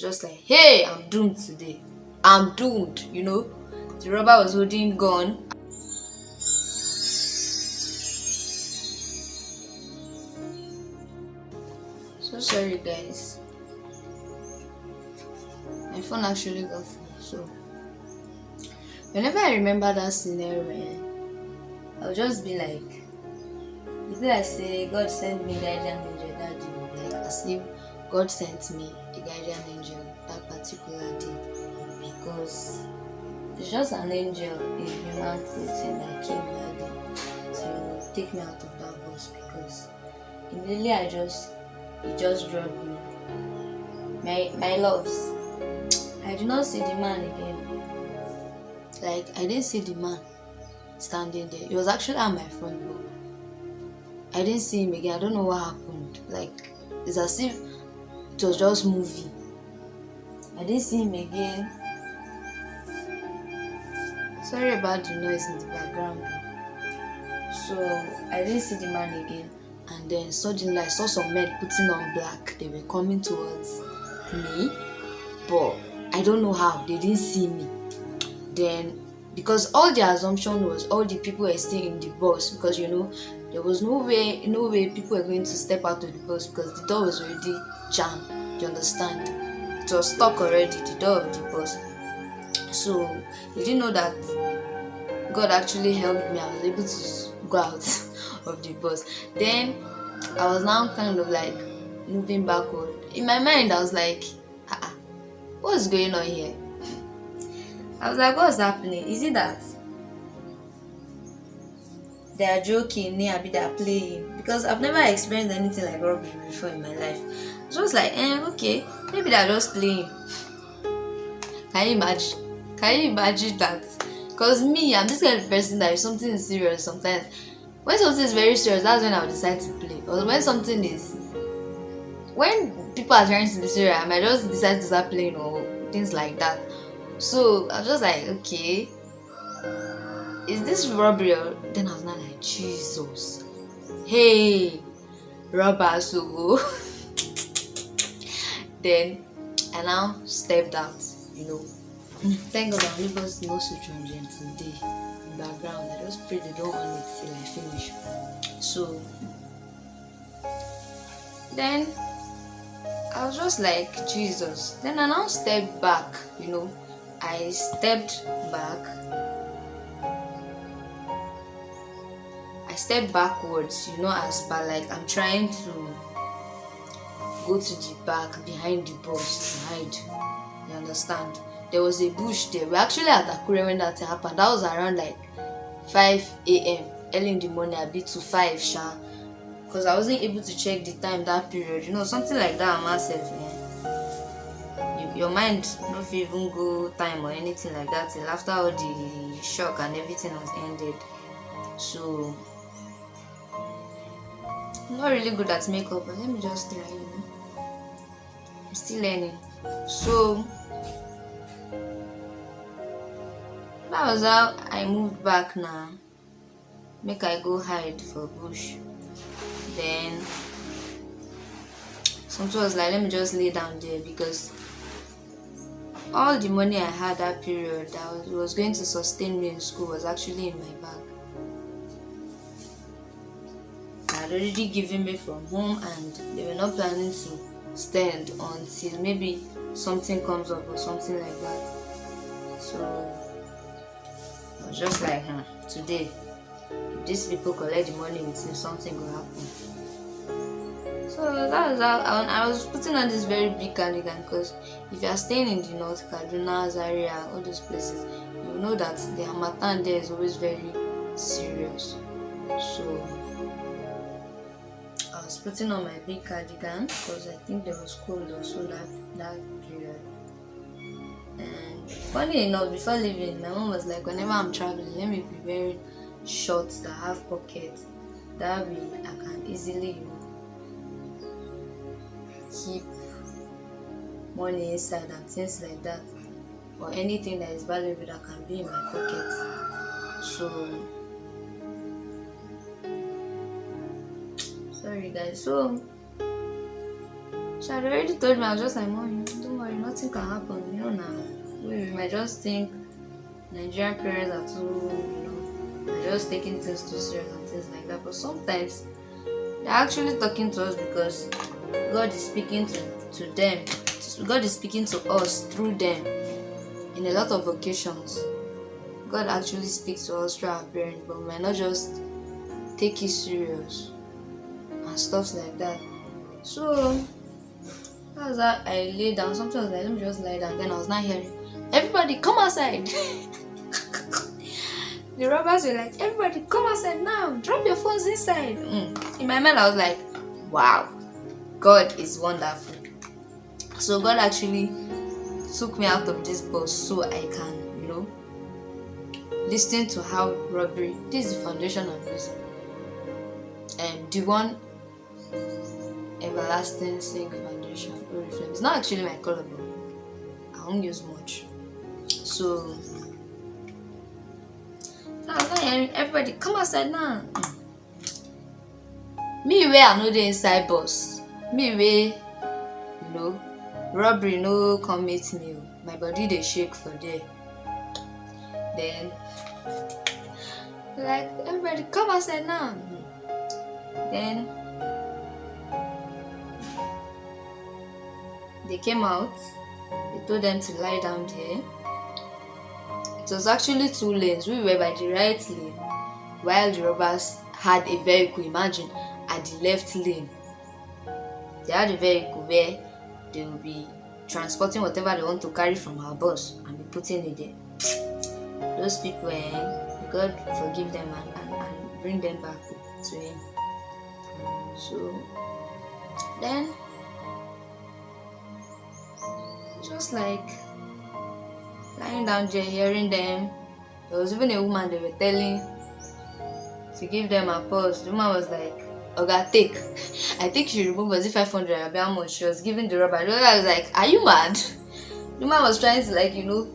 was just like, hey, I'm doomed today. I'm doomed, The robber was holding gun. So sorry guys. My phone actually got full. So whenever I remember that scenario, I'll just be like, it's like say God sent me guardian angel that day, like as if God sent me a guardian angel that particular day, because it's just an angel in human clothing that came that day to take me out of that bus, because immediately it just dropped me. My loves, I did not see the man again. Like, I didn't see the man standing there. It was actually at my front door. I didn't see him again. I don't know what happened. Like, it's as if it was just moving. I didn't see him again. Sorry about the noise in the background. So I didn't see the man again. And then suddenly I saw some men putting on black. They were coming towards me, but I don't know how. They didn't see me. Then, because all the assumption was all the people were staying in the bus, because there was no way people were going to step out of the bus, because the door was already jammed. You understand? It was stuck already, the door of the bus. So they didn't know that God actually helped me. I was able to go out of the bus. Then I was now kind of like moving backward. In my mind, I was like, what's going on here? I was like, what's happening? Is it that they are joking, maybe they are playing? Because I've never experienced anything like robbery before in my life. I was just like, okay, maybe they're just playing. Can you imagine? Can you imagine that? Because me, I'm this kind of person that if something is serious, sometimes when something is very serious, that's when I'll decide to play. But when people are trying to be serious, I might just decide to start playing or things like that. So I was just like, okay, is this robbery? Then I was not like, Jesus, hey, robbers. Then I now stepped out, Thank God our neighbors no so transient today in the background. I just pray they don't on it till I finish. So then I was just like, Jesus. Then I now stepped back, I stepped back. I stepped backwards, as per like I'm trying to go to the back behind the bus to hide. You understand? There was a bush there. We actually at Akure when that happened. That was around like 5 a.m. early in the morning, a bit to 5 sha. Because I wasn't able to check the time that period. Something like that myself. Your mind not even go time or anything like that till after all the shock and everything has ended. So I'm not really good at makeup, but let me just try, I'm still learning. So that was how I moved back now. Make I go hide for bush. Then something was like, let me just lay down there, because all the money I had that period that was going to sustain me in school was actually in my bag. I had already given me from home, and they were not planning to stand until maybe something comes up or something like that. So I was just like, today, if these people collect the money with me, something will happen. So that was how I was putting on this very big cardigan, because if you are staying in the North, Kaduna, Zaria, all those places, you know that the Hamatan there is always very serious. So I was putting on my big cardigan because I think there was cold also that period. And funny enough, before leaving, my mom was like, whenever I'm traveling, let me be wearing shorts that have pockets. That way I can easily, keep money inside and things like that, or anything that is valuable that can be in my pocket. So sorry guys. So she had already told me. I was just like, Mom, don't worry, nothing anything can happen, now. We might just think Nigerian parents are too, they're just taking things too serious and things like that. But sometimes they're actually talking to us because God is speaking to them. God is speaking to us through them in a lot of occasions. God actually speaks to us through our parents, but we might not just take it serious and stuff like that. So that's how I lay down. Sometimes let me just lie down. Then I was not hearing, everybody come outside. The robbers were like, everybody come outside now. Drop your phones inside. In my mind, I was like, wow, God is wonderful. So God actually took me out of this bus so I can, listen to how robbery. This is the foundation I'm using. And the one everlasting sink foundation Oriflame. It's not actually my color, but I won't use much. So I was not hearing everybody come outside now. Me where I know the inside bus. Me where robbery no come meet me. My body they shake for there. Then like everybody come outside now. Then they came out. They told them to lie down there. It was actually 2 lanes. We were by the right lane, while the robbers had a vehicle. Imagine, at the left lane. They had a vehicle where they will be transporting whatever they want to carry from our bus and be putting it there. Those people, God forgive them and bring them back to Him. So then, just like lying down there, hearing them. There was even a woman they were telling to give them a purse. The woman was like, "Oga, take." I think she removed, was it 500? I how much she was giving the robber. The robber was like, "Are you mad?" The woman was trying to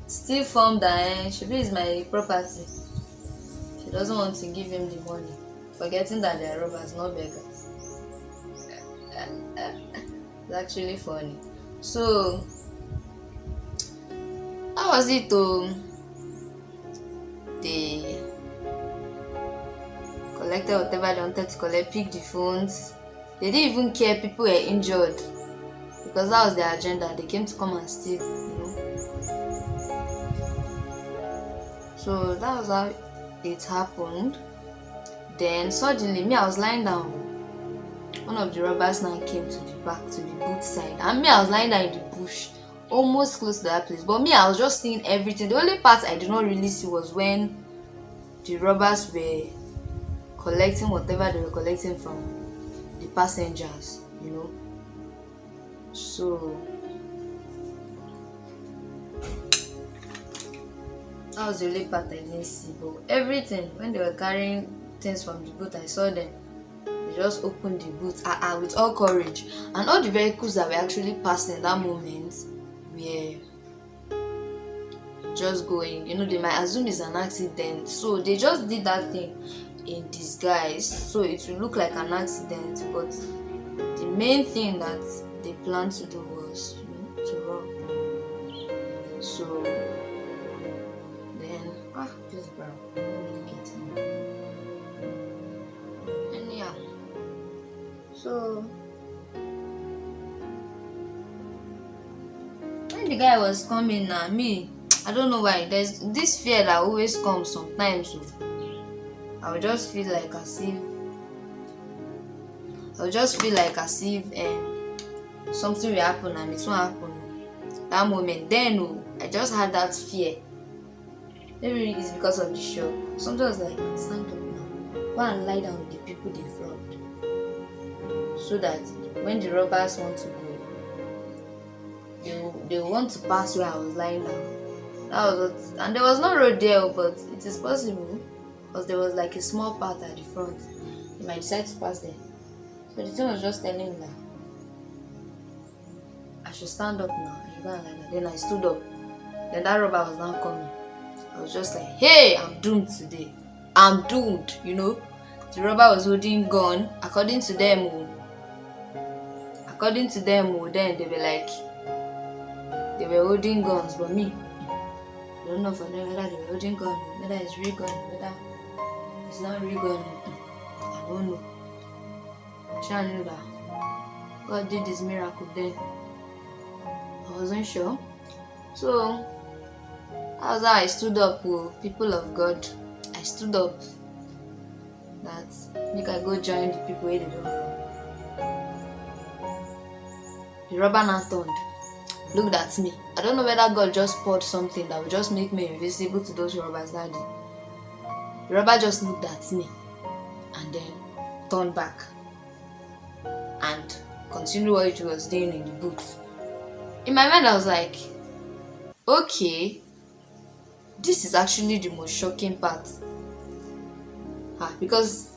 still form that she is my property. She doesn't want to give him the money, forgetting that they are robbers, not beggars. It's actually funny. So how was it they collected whatever they wanted to collect, picked the phones. They didn't even care people were injured because that was their agenda. They came to come and steal, So that was how it happened. Then suddenly, I was lying down. One of the robbers now came to the back, to the boot side, and I was lying down in the bush, almost close to that place. But I was just seeing everything. The only part I did not really see was when the robbers were collecting whatever they were collecting from the passengers, So that was the only part I didn't see. But everything, when they were carrying things from the boat, I saw them. They just opened the boot with all courage, and all the vehicles that were actually passing that moment were just going. They might assume it's an accident, so they just did that thing in disguise, so it will look like an accident. But the main thing that they planned to do was, to rob. So then, this brown, I'm really getting it. And yeah, so when the guy was coming, I don't know why, there's this fear that always comes sometimes. So I would just feel like as if something will happen and it won't happen. That moment, then I just had that fear. Maybe it's because of the shock. Sometimes like, stand up now, go and lie down with the people they've robbed, so that when the robbers want to go, they want to pass where I was lying down. That was what, and there was no road there, but it is possible because there was like a small path at the front. They might decide to pass there. So the thing was just telling me that I should stand up now. I should go and lie down. Then I stood up. Then that robber was now coming. I was just like, hey, I'm doomed today. I'm doomed, The robber was holding gun. According to them, then they were like, they were holding guns, but me, I don't know for them whether they were holding gun, whether it's real gun, whether it's not real gun. I don't know. I sure knew that God did this miracle then. I wasn't sure. So that was how I stood up with people of God. I stood up that make I go join the people where they don't rob. The robber now turned, looked at me. I don't know whether God just poured something that would just make me invisible to those robbers that day. The robber just looked at me and then turned back and continued what he was doing in the booth. In my mind, I was like, okay, this is actually the most shocking part. Because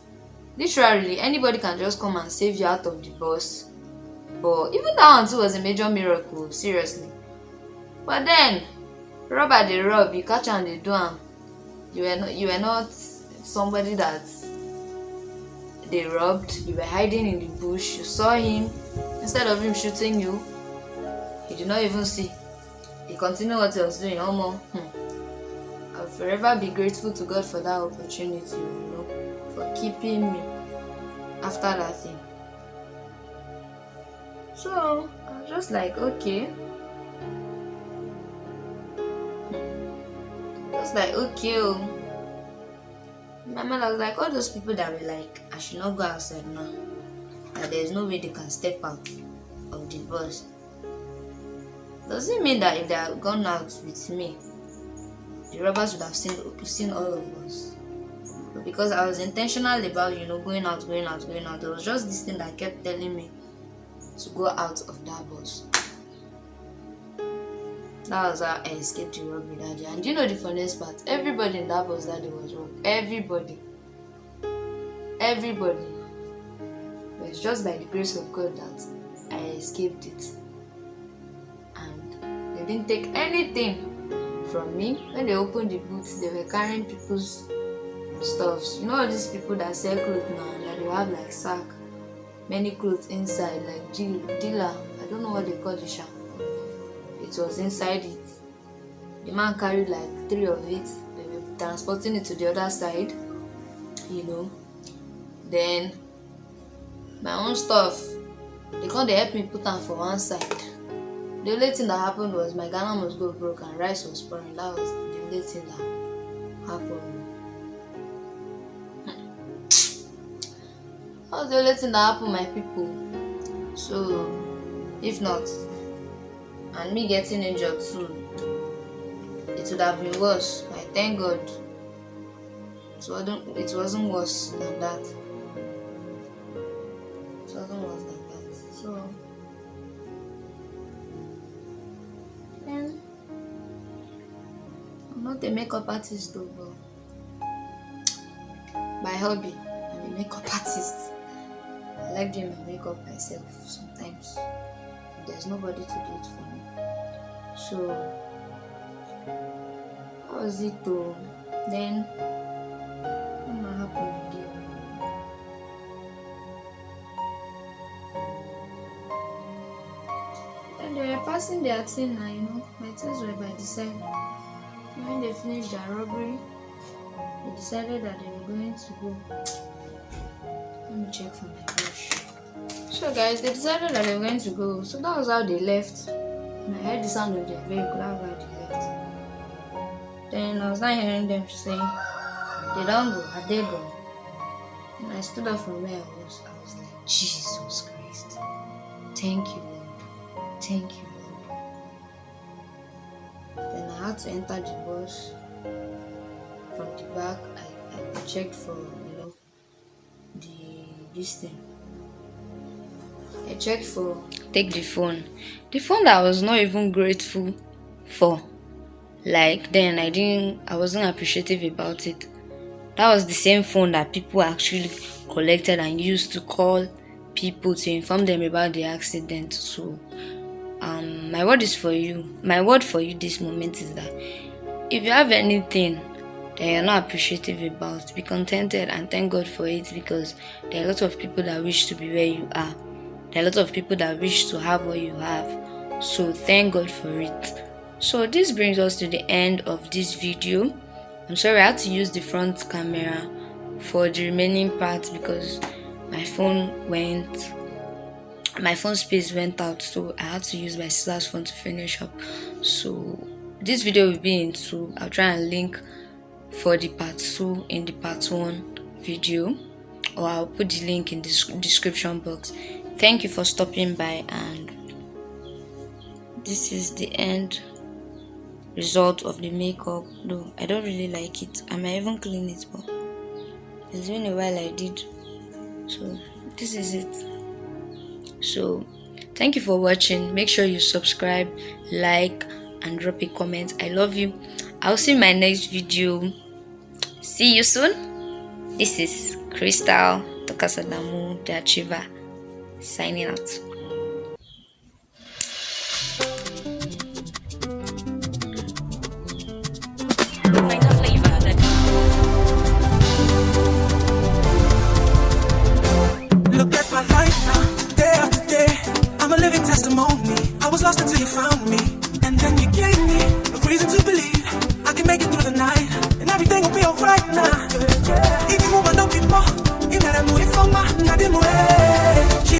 literally anybody can just come and save you out of the bus. But even that one too was a major miracle, seriously. But then, robber they rob, you catch and they do am. You were not somebody that they robbed. You were hiding in the bush. You saw him. Instead of him shooting you, he did not even see. He continued what he was doing. I'll forever be grateful to God for that opportunity, for keeping me after that thing. So I was just like, okay. Just like, okay. In my mind, I was like, all those people that were like, I should not go outside now. That there's no way they can step out of the bus. Does it mean that if they had gone out with me, the robbers would have seen all of us? But because I was intentional about, going out. There was just this thing that kept telling me to go out of that bus. That was how I escaped the robbery that day. And you know the funniest part? Everybody in that bus that day was robbed. Everybody. But it's just by the grace of God that I escaped it. And they didn't take anything from me. When they opened the booth, they were carrying people's stuffs. You know all these people that sell clothes now, that they have like sack, many clothes inside, like dealer. I don't know what they call it, sha. It was inside it. The man carried like 3 of it. They were transporting it to the other side, Then my own stuff, they helped me put them for one side. The only thing that happened was my Ghana must go broke and rice was pouring. That was the only thing that happened. That was the only thing that happened, my people. So, if not, and me getting injured too, it would have been worse. I thank God it wasn't worse than that. It wasn't worse than that. So, then, I'm not a makeup artist though, but by hobby, I'm a makeup artist. I like doing my makeup myself sometimes. There's nobody to do it for me. So, how was it though? Then, what happened again? And they were passing their thing now, my things were by the side. When they finished their robbery, they decided that they were going to go. Let me check for my brush. So guys, they decided that they were going to go. So that was how they left. And I heard the sound of their vehicle. That was how they left. Then I was not hearing them saying, they don't go, are they gone? And I stood up from where I was. I was like, Jesus Christ. Thank you, Lord. Thank you, Lord. Then I had to enter the bus. From the back, I checked for, this thing. I checked for take the phone. The phone that I was not even grateful for. Like then I wasn't appreciative about it. That was the same phone that people actually collected and used to call people to inform them about the accident. So my word is for you. My word for you this moment is that if you have anything that you're not appreciative about, be contented and thank God for it, because there are a lot of people that wish to be where you are. There are a lot of people that wish to have what you have. So thank God for it. So this brings us to the end of this video. I'm sorry I had to use the front camera for the remaining parts because my phone space went out, so I had to use my sister's phone to finish up. So this video will be in 2. I'll try and link for the part 2 in the part 1 video, or I'll put the link in the description box. Thank you for stopping by, and this is the end result of the makeup. Though I don't really like it, I might even clean it, but it's been a while I did. So this is it. So thank you for watching. Make sure you subscribe, like, and drop a comment. I love you. I'll see you in my next video. See you soon. This is Crystal Tokasadamu the Achiever signing out. Look at my life now, day after day. I'm a living testimony. I was lost until you found